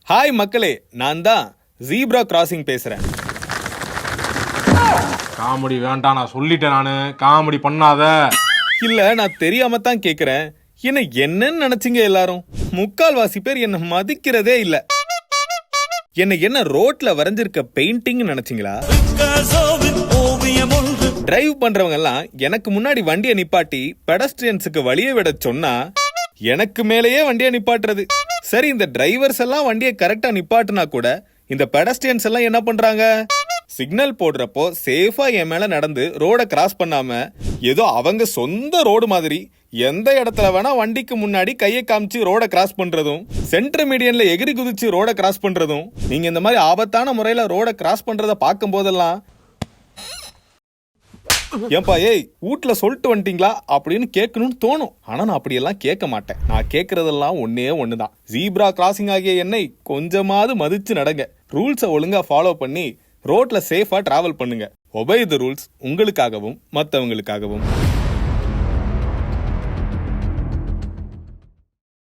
Hi மக்களே, நான் தான் ஜீப்ரா கிராசிங் பேசுறேன். காமெடி வேண்டாம், நான் சொல்லிட்டேன். நானு காமெடி பண்ணாத. இல்ல, நான் தெரியாம தான் கேக்குறேன். என்னன்னு நினைச்சீங்க எல்லாரும்? முக்கால்வாசி பேர் என்ன மதிக்கிறதே இல்ல. என்ன ரோட்ல வரைஞ்சிருக்க பெயிண்டிங் நினைச்சீங்களா? டிரைவ் பண்றவங்க எல்லாம் எனக்கு முன்னாடி வண்டியை நிப்பாட்டி பெடஸ்ட்ரியன்ஸுக்கு வழியை விட சொன்னா எனக்கு மேலேயே வண்டியை நிப்பாட்டுறது. சரி, இந்த டிரைவர்ஸ் எல்லாம் வண்டியை கரெக்டா நிப்பாட்டுனா கூட இந்த பெடஸ்ட்ரியன்ஸ் எல்லாம் என்ன பண்றாங்க? சிக்னல் போடுறப்போ சேஃபா என் மேல நடந்து ரோட கிராஸ் பண்ணாம ஏதோ அவங்க சொந்த ரோடு மாதிரி எந்த இடத்துல வேணா வண்டிக்கு முன்னாடி கையை காமிச்சு ரோட கிராஸ் பண்றதும், சென்டர் மீடியன்ல எகிரி குதிச்சு ரோட கிராஸ் பண்றதும். நீங்க இந்த மாதிரி ஆபத்தான முறையில ரோட கிராஸ் பண்றத பார்க்கும் போதெல்லாம் ஏன்பா ஏய் வீட்டுல சொல்லிட்டு வந்துட்டீங்களா அப்படின்னு கேட்கணும்னு தோணும். ஆனா நான் அப்படியெல்லாம் கேட்க மாட்டேன். நான் கேட்கறதெல்லாம் ஒன்னே ஒண்ணுதான். ஜீப்ரா கிராசிங் ஆகிய என்னை கொஞ்சமாவது மதிச்சு நடங்க. ரூல்ஸை ஒழுங்கா ஃபாலோ பண்ணி ரோட்ல சேஃபா டிராவல் பண்ணுங்க. ஒபே தி ரூல்ஸ், உங்களுக்காகவும் மற்றவங்களுக்காகவும்.